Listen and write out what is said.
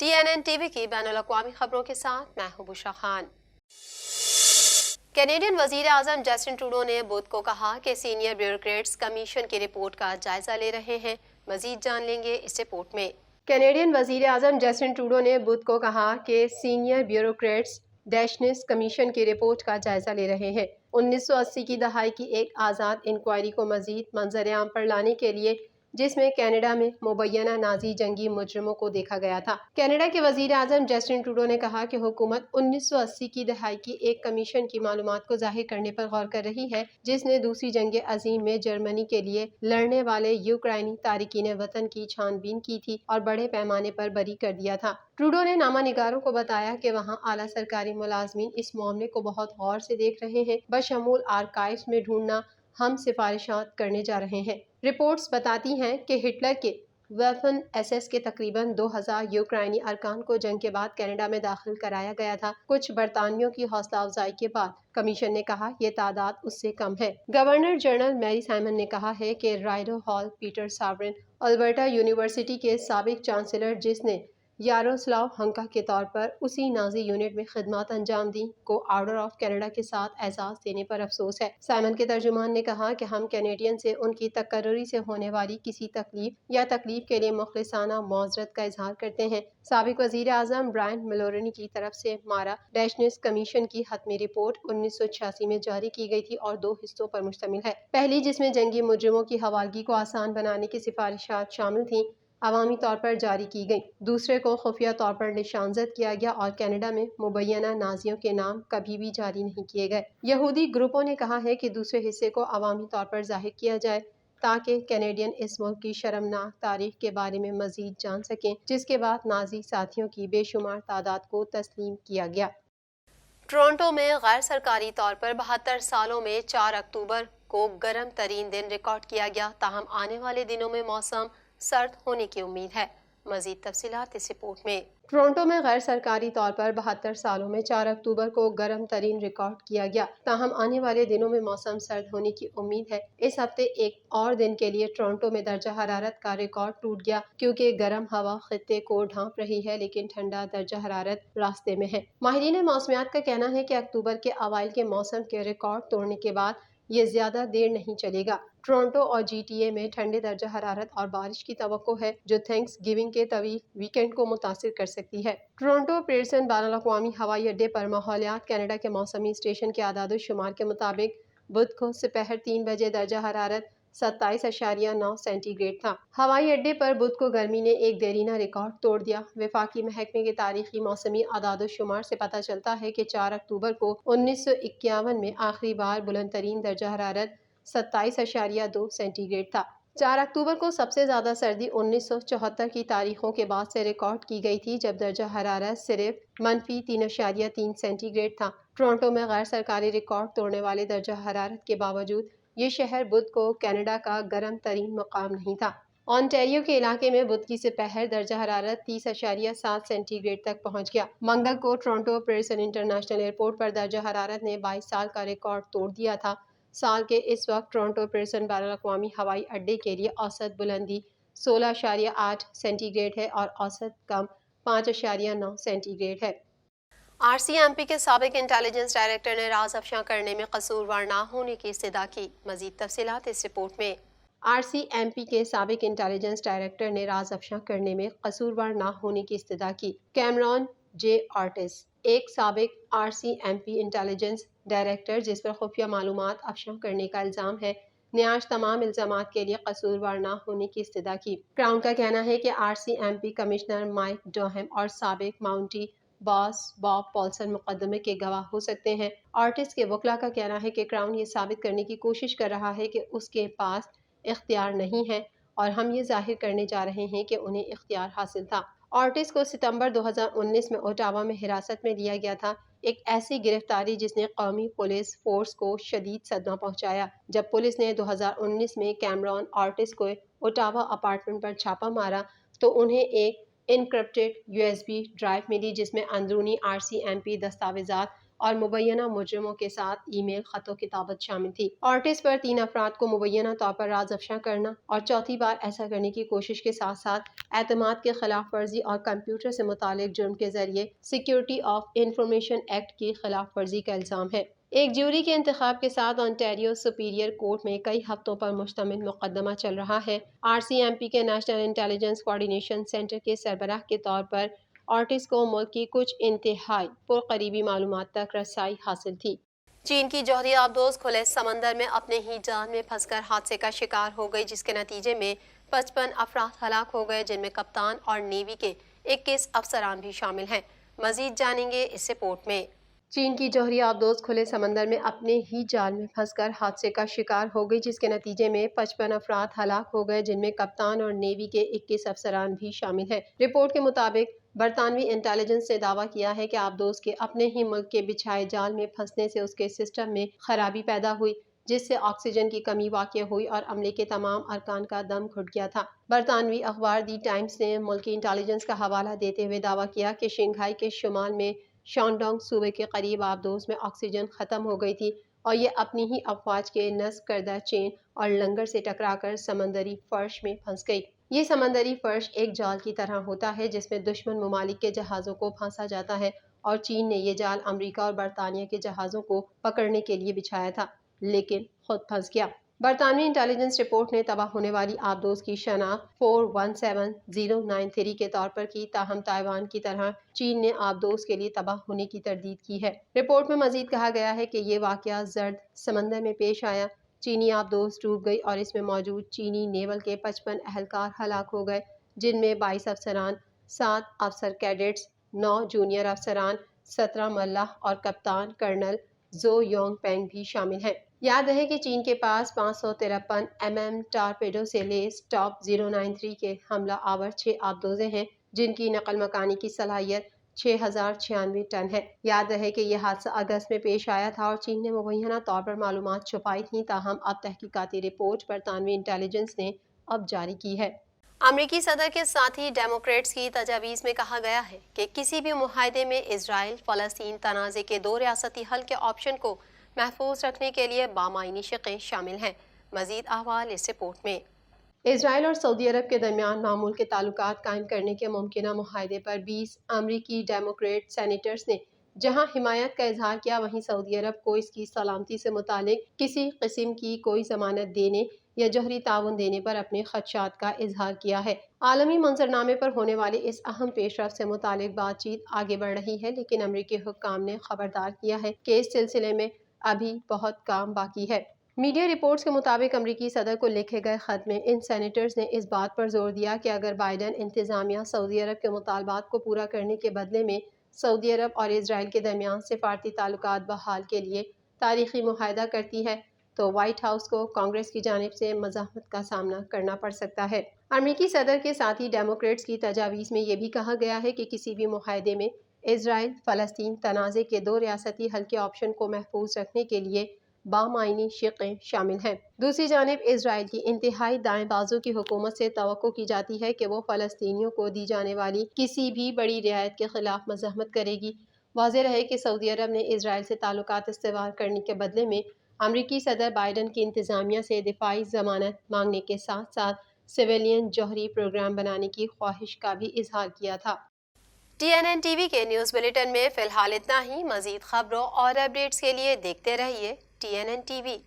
TNN TV की बैनुल अक़वामी खबरों के साथ मैं हूं बुशरा खान। कैनेडियन वजीर आजम जस्टिन ट्रूडो ने बुध को कहा कि सीनियर ब्यूरोक्रेट्स कमीशन की रिपोर्ट का जायजा ले रहे हैं। मजीद जान लेंगे इस रिपोर्ट में। कैनेडियन वजीर आजम जस्टिन ट्रूडो ने बुध को कहा कि सीनियर ब्यूरोक्रेट्स डैशनिस कमीशन की रिपोर्ट का जायजा ले रहे हैं। 1980 की दहाई की एक आज़ाद इंक्वायरी को मजीद मंजर आम पर लाने के लिए, जिसमें कनाडा में मुबैना नाजी जंगी मुजरिमों को देखा गया था। कनाडा के वजीर आजम जस्टिन ट्रूडो ने कहा कि हुकूमत 1980 की दहाई की एक कमीशन की मालूमात को जाहिर करने पर गौर कर रही है, जिसने दूसरी जंग अजीम में जर्मनी के लिए लड़ने वाले यूक्रेनी तारिकीन वतन की छानबीन की थी और बड़े पैमाने पर बरी कर दिया था। ट्रूडो ने नामा निगारों को बताया कि वहाँ आला सरकारी मुलाजमीन इस मामले को बहुत गौर से देख रहे हैं। बशमूल आर्काइव्स में ढूंढना हम सिफारिशात करने जा रहे हैं। रिपोर्ट्स बताती हैं कि हिटलर के वेफन एसएस के तकरीबन 2000 यूक्रेनी अरकान को जंग के बाद कनाडा में दाखिल कराया गया था। कुछ बरतानियों की हौसला अफजाई के बाद कमीशन ने कहा ये तादाद उससे कम है। गवर्नर जनरल मैरी साइमन ने कहा है कि राइडो हॉल पीटर सावरिन अल्बर्टा यूनिवर्सिटी के साबिक चांसलर, जिसने यारोस्लाव हंका के तौर पर उसी नाजी यूनिट में खिदमत अंजाम दी, को ऑर्डर ऑफ कनाडा के साथ एजाज देने पर अफसोस है। साइमन के तर्जुमान ने कहा कि हम कैनेडियन से उनकी तकर्री से होने वाली किसी तकलीफ या तकलीफ के लिए मुखलिसाना मौजरत का इजहार करते हैं। साबिक वजीर आजम ब्रायन मलोरनी की तरफ से मारा डैशनिस कमीशन की हतमी रिपोर्ट 1986 में जारी की गई थी और 2 हिस्सों पर मुश्तमिल है। पहली, जिसमें जंगी मुजरिमों की हवालगी को आसान बनाने की सिफारिशात शामिल थी, अवामी तौर पर जारी की गई। दूसरे को खुफिया तौर पर निशानजद किया गया और कनाडा में मुबैना नाजियों के नाम कभी भी जारी नहीं किए गए। यहूदी ग्रुपों ने कहा है कि दूसरे हिस्से को अवामी तौर पर जाहिर किया जाए ताकि कैनेडियन इस मुल्क की शर्मनाक तारीख के बारे में मजीद जान सकें, जिसके बाद नाजी साथियों की बेशुमार तादाद को तस्लीम किया गया। टोरंटो में गैर सरकारी तौर पर 72 सालों में 4 अक्टूबर को गर्म तरीन दिन रिकॉर्ड किया गया। ताहम आने वाले दिनों में मौसम सर्द होने की उम्मीद है। मजीद तफसीलात इस रिपोर्ट में। टोरंटो में गैर सरकारी तौर पर 72 सालों में 4 अक्टूबर को गर्म तरीन रिकॉर्ड किया गया। ताहम आने वाले दिनों में मौसम सर्द होने की उम्मीद है। इस हफ्ते एक और दिन के लिए टोरंटो में दर्जा हरारत का रिकॉर्ड टूट गया, क्योंकि गर्म हवा खित्ते को ढांप रही है, लेकिन ठंडा दर्जा हरारत रास्ते में है। माहिरीन मौसमियात का कहना है कि अक्टूबर के अवाइल के मौसम के रिकॉर्ड तोड़ने के बाद ये ज्यादा देर नहीं चलेगा। टोरंटो और जीटीए में ठंडे दर्जा हरारत और बारिश की तवक्को है, जो थैंक्स गिविंग के तवील वीकेंड को मुतासिर कर सकती है। टोरंटो पेयर्सन बैनुल अक़वामी हवाई अड्डे पर माहौलियात कनाडा के मौसमी स्टेशन के आदाद शुमार के मुताबिक बुध को दोपहर 3 बजे दर्जा हरारत 27.9 सेंटीग्रेड था। हवाई अड्डे पर बुध को गर्मी ने एक देरीना रिकॉर्ड तोड़ दिया। वफाकी महकमे के तारीखी मौसमी आदाद शुमार से पता चलता है कि 4 अक्टूबर को 1951 में आखिरी बार बुलंद तरीन दर्जा हरारत 27.2 सेंटीग्रेड था। 4 अक्टूबर को सबसे ज्यादा सर्दी 1974 की तारीखों के बाद से रिकॉर्ड की गई थी, जब दर्जा हरारत सिर्फ -3.3 सेंटीग्रेड था। टोरंटो में गैर सरकारी रिकॉर्ड तोड़ने वाले दर्जा हरारत के बावजूद ये शहर बुध को कनाडा का गर्म तरीन मकाम नहीं था। ऑन्टेरियो के इलाके में बुध की दोपहर दर्जा हरारत 30.7 सेंटीग्रेड तक पहुंच गया। मंगल को टोरंटो पेयर्सन इंटरनेशनल एयरपोर्ट पर दर्जा हरारत ने 22 साल का रिकॉर्ड तोड़ दिया था। साल के इस वक्त टोरंटो पेयर्सन बैनुल अक़वामी हवाई अड्डे के लिए औसत बुलंदी 16.8 सेंटीग्रेड है और औसत कम 5.9 सेंटीग्रेड है। RCMP के साबिक इंटेलिजेंस डायरेक्टर ने राज अफशा करने में कसूरवार ना होने की इस्तदा की। मजीद तफसीलात इस रिपोर्ट में। RCMP के साबिक इंटेलिजेंस डायरेक्टर ने राज अफशा करने में कसूरवार ना होने की इस्तदा की। कैमरॉन जे ऑर्टिस, एक साबिक RCMP इंटेलिजेंस डायरेक्टर जिस पर खुफिया मालूमात अफशा करने का इल्ज़ाम है, ने आज तमाम इल्ज़ामात के लिए कसूरवार ना होने की इस्तदा की। क्राउन का कहना है कि RCMP कमिश्नर माइक डोहम और साबिक माउंटी बॉस बॉब पॉल्सन मुकदमे के गवाह हो सकते हैं। आर्टिस्ट के वकला का कहना है कि क्राउन ये साबित करने की कोशिश कर रहा है कि उसके पास इख्तियार नहीं है और हम ये जाहिर करने जा रहे हैं कि उन्हें इख्तियार हासिल था। आर्टिस्ट को सितंबर 2019 में ओटावा में हिरासत में लिया गया था, एक ऐसी गिरफ्तारी जिसने कौमी पुलिस फोर्स को शदीद सदमा पहुंचाया। जब पुलिस ने 2019 में कैमरॉन आर्टिस्ट को ओटावा अपार्टमेंट पर छापा मारा तो उन्हें एक इनक्रिप्टेड USB ड्राइव मिली, जिसमें अंदरूनी RCMP दस्तावेजात اور مبینہ مجرموں کے ساتھ ای میل خط و کتابت شامل تھی۔ آرٹس پر 3 افراد کو مبینہ طور پر راز افشا کرنا اور چوتھی بار ایسا کرنے کی کوشش کے ساتھ ساتھ اعتماد کے خلاف ورزی اور کمپیوٹر سے متعلق جرم کے ذریعے سیکیورٹی آف انفارمیشن ایکٹ کی خلاف ورزی کا الزام ہے۔ ایک جیوری کے انتخاب کے ساتھ انٹیریو سپیریئر کورٹ میں کئی ہفتوں پر مشتمل مقدمہ چل رہا ہے۔ آر سی ایم پی کے نیشنل انٹیلیجنس کوآرڈینیشن سینٹر کے سربراہ کے طور پر آرٹس کو ملک کی کچھ انتہائی پرقریبی معلومات تک رسائی حاصل تھی۔ چین کی جوہری آبدوز کھلے سمندر میں اپنے ہی جال میں پھنس کر حادثے کا شکار ہو گئی، جس کے نتیجے میں 55 افراد ہلاک ہو گئے، جن میں کپتان اور نیوی کے 21 افسران بھی شامل ہیں۔ مزید جانیں گے اس رپورٹ میں۔ چین کی جوہری آبدوز کھلے سمندر میں اپنے ہی جال میں پھنس کر حادثے کا شکار ہو گئی، جس کے نتیجے میں 55 افراد ہلاک ہو گئے، جن میں کپتان اور نیوی کے 21 افسران بھی شامل ہیں۔ رپورٹ کے مطابق برطانوی انٹیلیجنس نے دعویٰ کیا ہے کہ آبدوز کے اپنے ہی ملک کے بچھائے جال میں پھنسنے سے اس کے سسٹم میں خرابی پیدا ہوئی، جس سے آکسیجن کی کمی واقع ہوئی اور عملے کے تمام ارکان کا دم گھٹ گیا تھا۔ برطانوی اخبار دی ٹائمز نے ملکی انٹیلیجنس کا حوالہ دیتے ہوئے دعویٰ کیا کہ شنگھائی کے شمال میں شانڈونگ صوبے کے قریب آبدوز میں آکسیجن ختم ہو گئی تھی اور یہ اپنی ہی افواج کے نصب کردہ چین اور لنگر سے ٹکرا کر سمندری فرش میں پھنس گئی۔ یہ سمندری فرش ایک جال کی طرح ہوتا ہے جس میں دشمن ممالک کے جہازوں کو پھانسا جاتا ہے، اور چین نے یہ جال امریکہ اور برطانیہ کے جہازوں کو پکڑنے کے لیے بچھایا تھا، لیکن خود پھنس گیا۔ برطانوی انٹیلیجنس رپورٹ نے تباہ ہونے والی آبدوز کی شناخت 417093 کے طور پر کی، تاہم تائیوان کی طرح چین نے آبدوز کے لیے تباہ ہونے کی تردید کی ہے۔ رپورٹ میں مزید کہا گیا ہے کہ یہ واقعہ زرد سمندر میں پیش آیا۔ چینی آبدوز ڈوب گئی اور اس میں موجود چینی نیول کے 55 اہلکار ہلاک ہو گئے، جن میں 22 افسران، 7 افسر کیڈٹس، 9 جونیئر افسران، 17 ملح اور کپتان کرنل زو یونگ پینگ بھی شامل ہیں۔ یاد رہے کہ چین کے پاس 553 mm ٹارپیڈو سے لیس ٹاپ 093 کے حملہ آور 6 آبدوزیں ہیں، جن کی نقل مکانی کی صلاحیت 6096 ٹن ہے۔ یاد رہے کہ یہ حادثہ اگست میں پیش آیا تھا اور چین نے مبینہ طور پر معلومات چھپائی تھیں، تاہم اب تحقیقاتی رپورٹ برطانوی انٹیلیجنس نے اب جاری کی ہے۔ امریکی صدر کے ساتھ ہی ڈیموکریٹس کی تجاویز میں کہا گیا ہے کہ کسی بھی معاہدے میں اسرائیل فلسطین تنازع کے 2 ریاستی حل کے آپشن کو محفوظ رکھنے کے لیے بامعنی شقیں شامل ہیں۔ مزید احوال اس رپورٹ میں۔ اسرائیل اور سعودی عرب کے درمیان معمول کے تعلقات قائم کرنے کے ممکنہ معاہدے پر 20 امریکی ڈیموکریٹ سینیٹرز نے جہاں حمایت کا اظہار کیا، وہیں سعودی عرب کو اس کی سلامتی سے متعلق کسی قسم کی کوئی ضمانت دینے یا جوہری تعاون دینے پر اپنے خدشات کا اظہار کیا ہے۔ عالمی منظرنامے پر ہونے والے اس اہم پیش رفت سے متعلق بات چیت آگے بڑھ رہی ہے، لیکن امریکی حکام نے خبردار کیا ہے کہ اس سلسلے میں ابھی بہت کام باقی ہے۔ میڈیا رپورٹس کے مطابق امریکی صدر کو لکھے گئے خط میں ان سینیٹرز نے اس بات پر زور دیا کہ اگر بائیڈن انتظامیہ سعودی عرب کے مطالبات کو پورا کرنے کے بدلے میں سعودی عرب اور اسرائیل کے درمیان سفارتی تعلقات بحال کے لیے تاریخی معاہدہ کرتی ہے تو وائٹ ہاؤس کو کانگریس کی جانب سے مزاحمت کا سامنا کرنا پڑ سکتا ہے۔ امریکی صدر کے ساتھ ہی ڈیموکریٹس کی تجاویز میں یہ بھی کہا گیا ہے کہ کسی بھی معاہدے میں اسرائیل فلسطین تنازع کے 2 ریاستی حل کے آپشن کو محفوظ رکھنے کے لیے بامعنی شقیں شامل ہیں۔ دوسری جانب اسرائیل کی انتہائی دائیں بازو کی حکومت سے توقع کی جاتی ہے کہ وہ فلسطینیوں کو دی جانے والی کسی بھی بڑی رعایت کے خلاف مزاحمت کرے گی۔ واضح رہے کہ سعودی عرب نے اسرائیل سے تعلقات استوار کرنے کے بدلے میں امریکی صدر بائیڈن کی انتظامیہ سے دفاعی ضمانت مانگنے کے ساتھ ساتھ سویلین جوہری پروگرام بنانے کی خواہش کا بھی اظہار کیا تھا۔ TNN ٹی وی کے نیوز بلیٹن میں فی الحال اتنا ہی۔ مزید خبروں اور اپڈیٹس کے لیے دیکھتے رہیے TNN ٹی وی۔